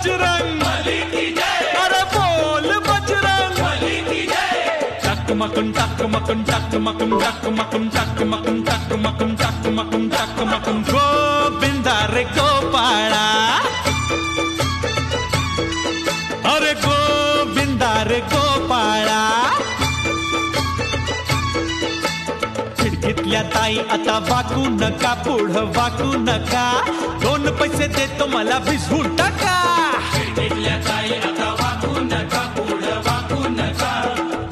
बजरंग, अरे बोल बजरंग। टकमकम टकमकम टकमकम टकमकम टकमकम टकमकम टकमकम टकमकम गोविंदा रे गोपाळा, अरे गोविंदा रे गोपाळा। खिडकीतल्या ताई आता वाकू नका, पुढं वाकू नका, 2 पैसे देतो मला भिजवून टाका। खिडकीतल्या ताई आता वाकू नका, पुढं वाकू नका,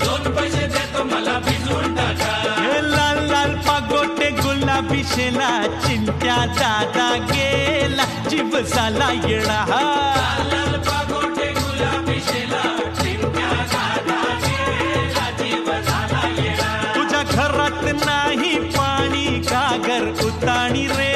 2 पैसे देतो मला भिजवून टाका। हे लाल लाल पागोटे गुलाबी शेला, चिंट्या दादा गेला, जीव झाला येळा। लाल पागोटे गुलाबी शेला, चिंट्या दादा गेला, जीव झाला येडा। तुझ्या घरात नाही पाणी, घागर उताणी रे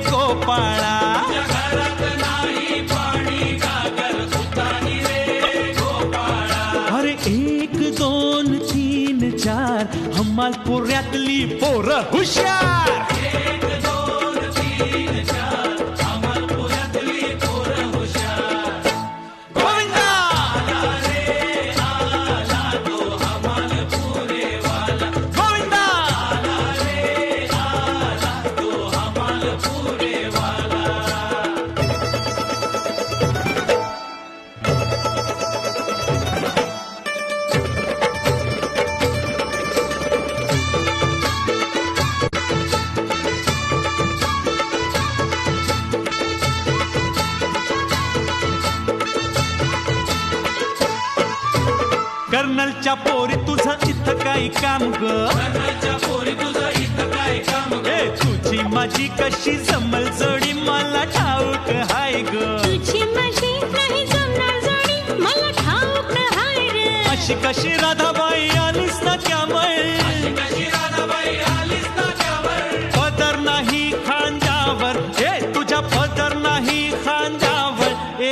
गोपाळा। तुझ्या घरात नाही पाणी, घागर उतानी रे गोपाळा। अरे 1 2 3 4 हमालपुऱ्यातली पोरं हुशार। 1 2 3 4 अमलपुरातली पोरं हुशार। गोविंदा रे आला तो अमलपुरे वाला, गोविंदा रे आला तो अमलपुरे वाला। कर्नलच्या पोरी तुझं इथं काही काम ग, कर्नलच्या पोरी तुझं इथं काय काम ग? ए तुझी माझी कशी जमल जोडी मला ठाऊक हाय ग। तुझी माझी नाही जमणार जोडी, मला ठाऊक हाय रे। अशी कशी राधाबाई आलीस ना त्यामुळे, कशी राधाबाई आलीस ना त्यावर, पदर नाही खांद्यावर, ए तुझ्या पदर नाही खांद्यावर। ए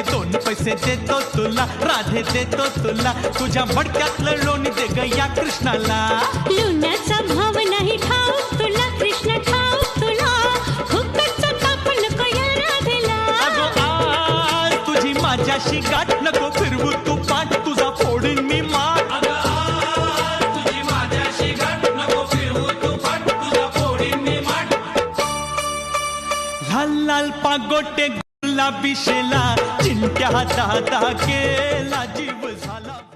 2 पैसे देतो तुला, राधे देतो तुला, तुझ्या मडक्यातलं लोणी दे ग या कृष्णाला। लोण्याचा भाव नाही ठाऊक तुला, कृष्ण ठाऊक तुला, हुक्काचा ताप नको या राधेला। अगो आज तुझी माझ्याशी गाठ, नको फिरवू तू पाठ, तुझा फोडीन मी माठ। अगं आज तुझी माझ्याशी गाठ, नको फिरवू तू पाठ, तुझा फोडीन मी माठ। लाल लाल पागोटे गुलाबी शेला, चिंट्या दादा गेला जीव